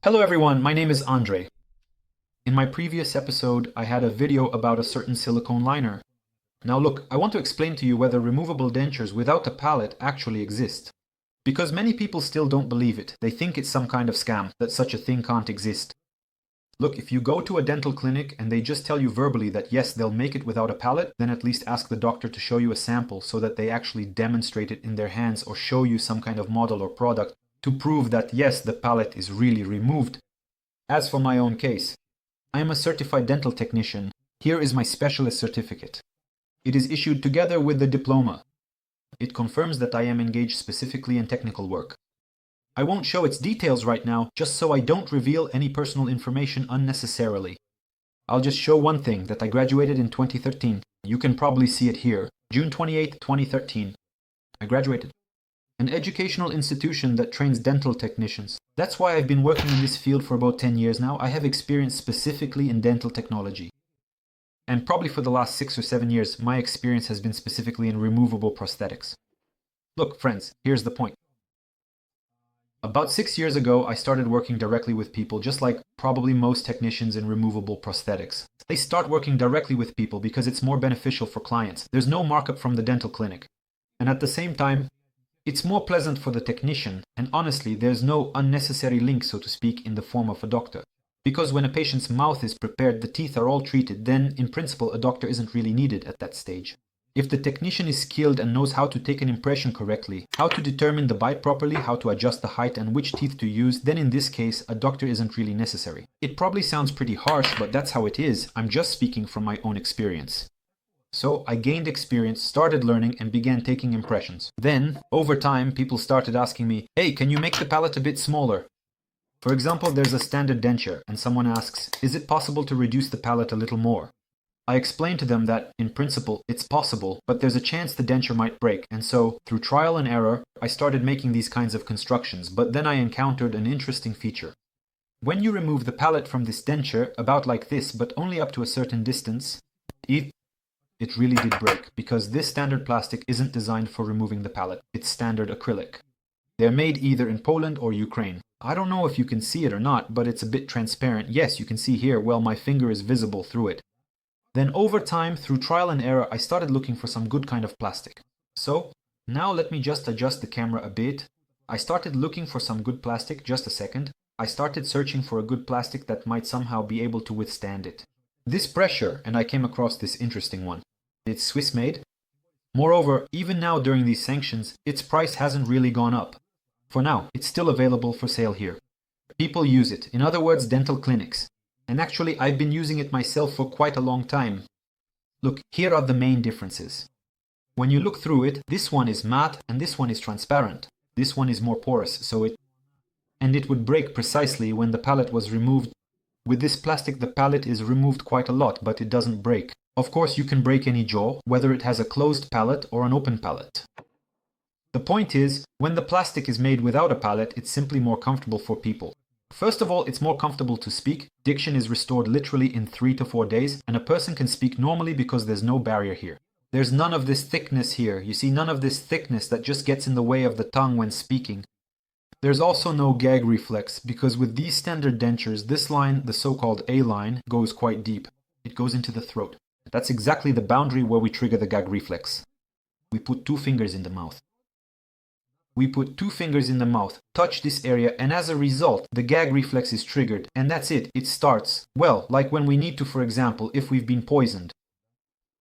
Hello everyone, my name is Andrey. In my previous episode, I had a video about a certain silicone liner. Now look, I want to explain to you whether removable dentures without a palate actually exist. Because many people still don't believe it. They think it's some kind of scam, that such a thing can't exist. Look, if you go to a dental clinic and they just tell you verbally that yes, they'll make it without a palate, then at least ask the doctor to show you a sample so that they actually demonstrate it in their hands or show you some kind of model or product to prove that yes, the palate is really removed. As for my own case, I am a certified dental technician. Here is my specialist certificate. It is issued together with the diploma. It confirms that I am engaged specifically in technical work. I won't show its details right now, just so I don't reveal any personal information unnecessarily. I'll just show one thing, that I graduated in 2013. You can probably see it here. June 28, 2013. I graduated. An educational institution that trains dental technicians. That's why I've been working in this field for about 10 years now. I have experience specifically in dental technology. And probably for the last 6 or 7 years, my experience has been specifically in removable prosthetics. Look, friends, here's the point. About 6 years ago, I started working directly with people, just like probably most technicians in removable prosthetics. They start working directly with people because it's more beneficial for clients. There's no markup from the dental clinic. And at the same time, it's more pleasant for the technician, and honestly, there's no unnecessary link, so to speak, in the form of a doctor. Because when a patient's mouth is prepared, the teeth are all treated, then, in principle, a doctor isn't really needed at that stage. If the technician is skilled and knows how to take an impression correctly, how to determine the bite properly, how to adjust the height and which teeth to use, then in this case, a doctor isn't really necessary. It probably sounds pretty harsh, but that's how it is. I'm just speaking from my own experience. So I gained experience, started learning, and began taking impressions. Then, over time, people started asking me, hey, can you make the palate a bit smaller? For example, there's a standard denture, and someone asks, is it possible to reduce the palate a little more? I explained to them that, in principle, it's possible, but there's a chance the denture might break, and so, through trial and error, I started making these kinds of constructions, but then I encountered an interesting feature. When you remove the palate from this denture, about like this, but only up to a certain distance, it really did break, because this standard plastic isn't designed for removing the palate. It's standard acrylic. They're made either in Poland or Ukraine. I don't know if you can see it or not, but it's a bit transparent. Yes, you can see here, well, my finger is visible through it. Then over time, through trial and error, I started looking for some good kind of plastic. So, now let me just adjust the camera a bit. I started looking for some good plastic, just a second. I started searching for a good plastic that might somehow be able to withstand it. This pressure, and I came across this interesting one. It's Swiss made. Moreover, even now during these sanctions, its price hasn't really gone up. For now, it's still available for sale here. People use it, in other words, dental clinics. And actually, I've been using it myself for quite a long time. Look, here are the main differences. When you look through it, this one is matte and this one is transparent. This one is more porous, and it would break precisely when the palate was removed. With this plastic, the palate is removed quite a lot, but it doesn't break. Of course, you can break any jaw, whether it has a closed palate or an open palate. The point is, when the plastic is made without a palate, it's simply more comfortable for people. First of all, it's more comfortable to speak. Diction is restored literally in 3 to 4 days, and a person can speak normally because there's no barrier here. There's none of this thickness here. You see, none of this thickness that just gets in the way of the tongue when speaking. There's also no gag reflex, because with these standard dentures, this line, the so-called A line, goes quite deep. It goes into the throat. That's exactly the boundary where we trigger the gag reflex. We put 2 fingers in the mouth. Touch this area, and as a result, the gag reflex is triggered, and that's it. It starts, well, like when we need to, for example, if we've been poisoned.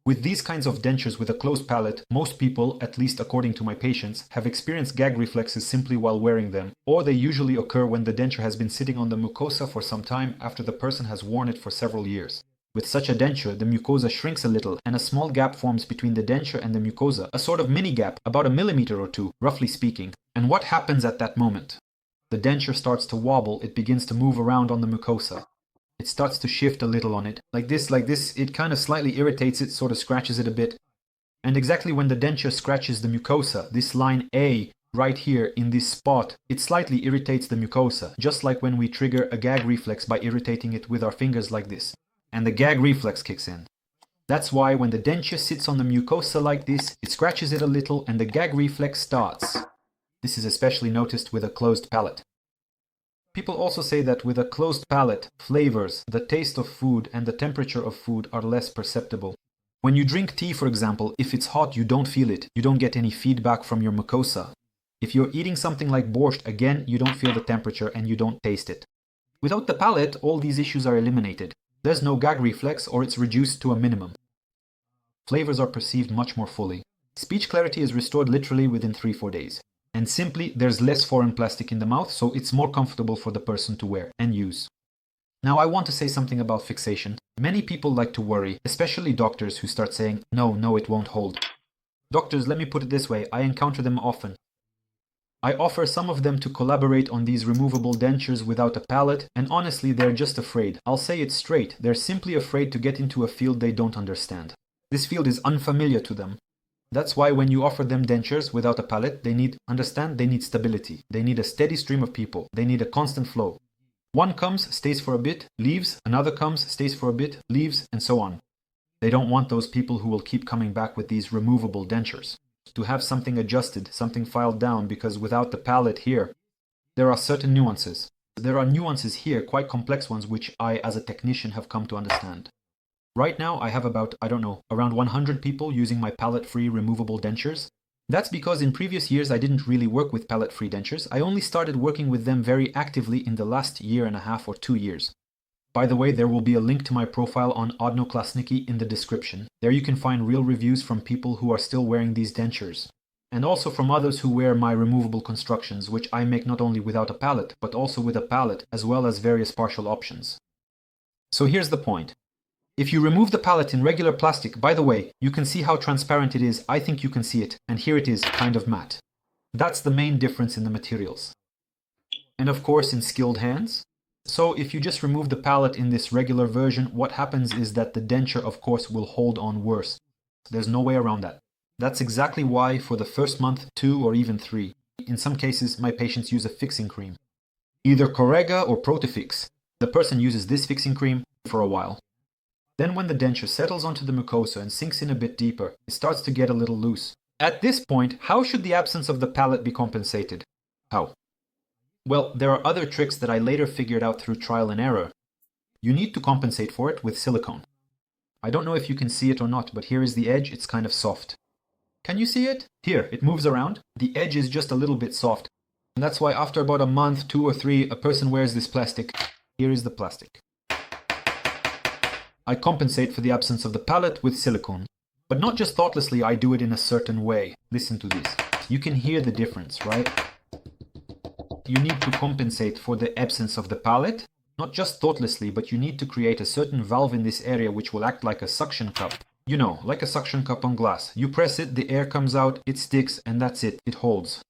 With these kinds of dentures with a closed palate, most people, at least according to my patients, have experienced gag reflexes simply while wearing them, or they usually occur when the denture has been sitting on the mucosa for some time after the person has worn it for several years. With such a denture, the mucosa shrinks a little and a small gap forms between the denture and the mucosa, a sort of mini gap, about 1 millimeter or 2, roughly speaking. And what happens at that moment? The denture starts to wobble, it begins to move around on the mucosa. It starts to shift a little on it, like this, it kind of slightly irritates it, sort of scratches it a bit. And exactly when the denture scratches the mucosa, this line A, right here in this spot, it slightly irritates the mucosa, just like when we trigger a gag reflex by irritating it with our fingers like this. And the gag reflex kicks in. That's why when the denture sits on the mucosa like this, it scratches it a little and the gag reflex starts. This is especially noticed with a closed palate. People also say that with a closed palate, flavors, the taste of food, and the temperature of food are less perceptible. When you drink tea, for example, if it's hot, you don't feel it. You don't get any feedback from your mucosa. If you're eating something like borscht, again, you don't feel the temperature and you don't taste it. Without the palate, all these issues are eliminated. There's no gag reflex, or it's reduced to a minimum. Flavors are perceived much more fully. Speech clarity is restored literally within 3-4 days. And simply, there's less foreign plastic in the mouth, so it's more comfortable for the person to wear and use. Now I want to say something about fixation. Many people like to worry, especially doctors who start saying, no, it won't hold. Doctors, let me put it this way, I encounter them often. I offer some of them to collaborate on these removable dentures without a palate, and honestly, they're just afraid. I'll say it straight, they're simply afraid to get into a field they don't understand. This field is unfamiliar to them. That's why when you offer them dentures without a palate, they need stability. They need a steady stream of people. They need a constant flow. One comes, stays for a bit, leaves. Another comes, stays for a bit, leaves, and so on. They don't want those people who will keep coming back with these removable dentures. To have something adjusted, something filed down, because without the palate here, there are certain nuances. There are nuances here, quite complex ones, which I, as a technician, have come to understand. Right now, I have about, around 100 people using my palate-free removable dentures. That's because in previous years I didn't really work with palate-free dentures. I only started working with them very actively in the last 1.5 or 2 years. By the way, there will be a link to my profile on Odnoklasniki in the description. There you can find real reviews from people who are still wearing these dentures. And also from others who wear my removable constructions, which I make not only without a palate, but also with a palate, as well as various partial options. So here's the point. If you remove the palate in regular plastic, by the way, you can see how transparent it is. I think you can see it. And here it is, kind of matte. That's the main difference in the materials. And of course, in skilled hands. So if you just remove the palate in this regular version, what happens is that the denture, of course, will hold on worse. There's no way around that. That's exactly why for the first month, 2 or even 3, in some cases, my patients use a fixing cream. Either Correga or Protifix. The person uses this fixing cream for a while. Then when the denture settles onto the mucosa and sinks in a bit deeper, it starts to get a little loose. At this point, how should the absence of the palate be compensated? How? Well, there are other tricks that I later figured out through trial and error. You need to compensate for it with silicone. I don't know if you can see it or not, but here is the edge, it's kind of soft. Can you see it? Here, it moves around. The edge is just a little bit soft. And that's why after about a month, 2 or 3, a person wears this plastic. Here is the plastic. I compensate for the absence of the palate with silicone. But not just thoughtlessly, I do it in a certain way. Listen to this. You can hear the difference, right? You need to compensate for the absence of the palate, not just thoughtlessly, but you need to create a certain valve in this area which will act like a suction cup. You know, like a suction cup on glass. You press it, the air comes out, it sticks, and that's it, it holds.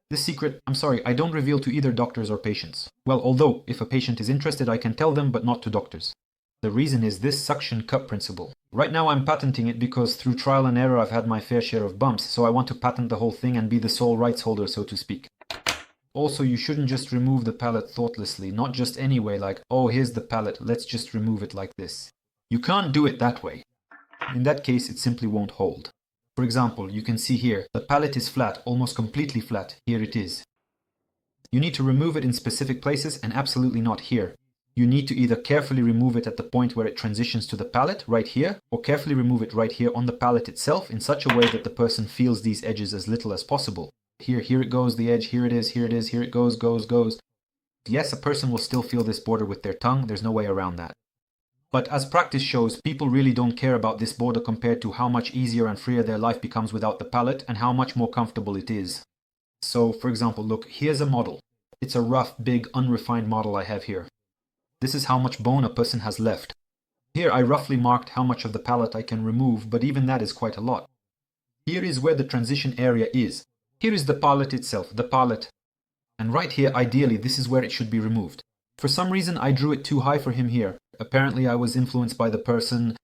This secret, I'm sorry, I don't reveal to either doctors or patients. Well, although, if a patient is interested, I can tell them, but not to doctors. The reason is this suction cup principle. Right now I'm patenting it because through trial and error I've had my fair share of bumps, so I want to patent the whole thing and be the sole rights holder, so to speak. Also, you shouldn't just remove the palate thoughtlessly, not just anyway, like, oh, here's the palate, let's just remove it like this. You can't do it that way. In that case, it simply won't hold. For example, you can see here, the palate is flat, almost completely flat. Here it is. You need to remove it in specific places and absolutely not here. You need to either carefully remove it at the point where it transitions to the palate, right here, or carefully remove it right here on the palate itself in such a way that the person feels these edges as little as possible. Here it goes, the edge, here it is, here it goes. Yes, a person will still feel this border with their tongue, there's no way around that. But as practice shows, people really don't care about this border compared to how much easier and freer their life becomes without the palate and how much more comfortable it is. So, for example, look, here's a model. It's a rough, big, unrefined model I have here. This is how much bone a person has left. Here I roughly marked how much of the palate I can remove, but even that is quite a lot. Here is where the transition area is. Here is the palate itself, the palate. And right here, ideally, this is where it should be removed. For some reason, I drew it too high for him here. Apparently, I was influenced by the person.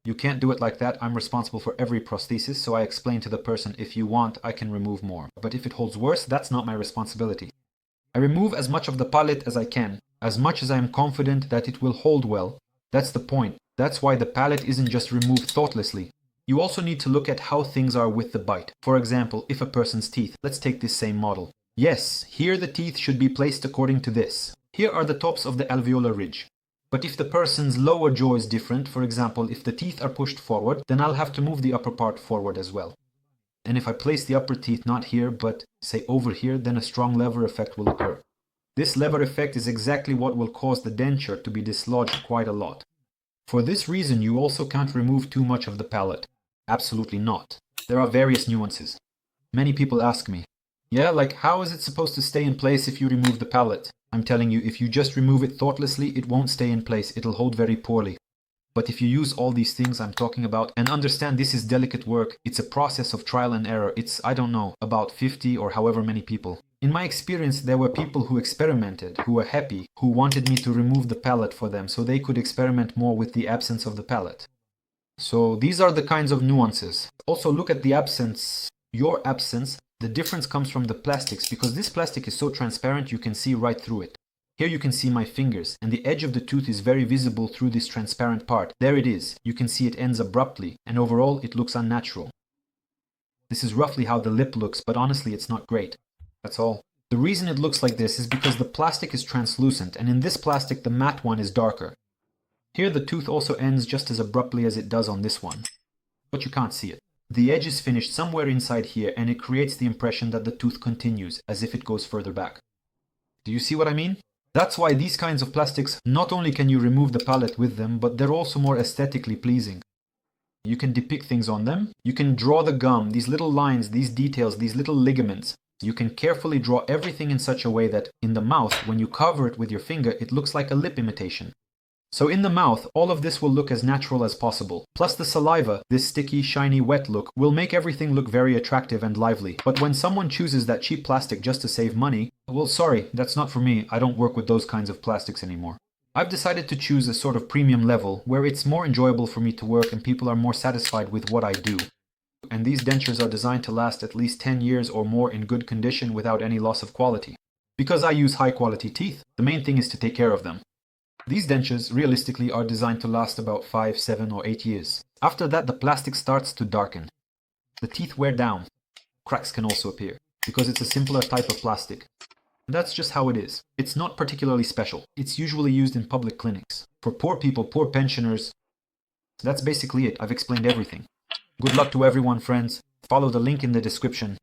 You can't do it like that. I'm responsible for every prosthesis, so I explained to the person, if you want, I can remove more. But if it holds worse, that's not my responsibility. I remove as much of the palate as I can, as much as I am confident that it will hold well. That's the point. That's why the palate isn't just removed thoughtlessly. You also need to look at how things are with the bite. For example, if a person's teeth, let's take this same model. Yes, here the teeth should be placed according to this. Here are the tops of the alveolar ridge. But if the person's lower jaw is different, for example, if the teeth are pushed forward, then I'll have to move the upper part forward as well. And if I place the upper teeth not here, but say over here, then a strong lever effect will occur. This lever effect is exactly what will cause the denture to be dislodged quite a lot. For this reason, you also can't remove too much of the palate. Absolutely not. There are various nuances. Many people ask me, yeah, like how is it supposed to stay in place if you remove the palate? I'm telling you, if you just remove it thoughtlessly, it won't stay in place. It'll hold very poorly. But if you use all these things I'm talking about and understand this is delicate work, it's a process of trial and error. It's, I don't know, about 50 or however many people. In my experience, there were people who experimented, who were happy, who wanted me to remove the palate for them so they could experiment more with the absence of the palate. So these are the kinds of nuances. Also look at the absence, your absence. The difference comes from the plastics because this plastic is so transparent you can see right through it. Here you can see my fingers and the edge of the tooth is very visible through this transparent part. There it is. You can see it ends abruptly and overall it looks unnatural. This is roughly how the lip looks, but honestly it's not great. That's all. The reason it looks like this is because the plastic is translucent and in this plastic the matte one is darker. Here the tooth also ends just as abruptly as it does on this one. But you can't see it. The edge is finished somewhere inside here and it creates the impression that the tooth continues as if it goes further back. Do you see what I mean? That's why these kinds of plastics, not only can you remove the palate with them, but they're also more aesthetically pleasing. You can depict things on them. You can draw the gum, these little lines, these details, these little ligaments. You can carefully draw everything in such a way that in the mouth, when you cover it with your finger, it looks like a lip imitation. So in the mouth, all of this will look as natural as possible. Plus the saliva, this sticky, shiny, wet look, will make everything look very attractive and lively. But when someone chooses that cheap plastic just to save money, well, sorry, that's not for me. I don't work with those kinds of plastics anymore. I've decided to choose a sort of premium level where it's more enjoyable for me to work and people are more satisfied with what I do. And these dentures are designed to last at least 10 years or more in good condition without any loss of quality. Because I use high quality teeth, the main thing is to take care of them. These dentures realistically are designed to last about 5, 7 or 8 years. After that the plastic starts to darken. The teeth wear down. Cracks can also appear because it's a simpler type of plastic. That's just how it is. It's not particularly special. It's usually used in public clinics. For poor people, poor pensioners. That's basically it. I've explained everything. Good luck to everyone, friends. Follow the link in the description.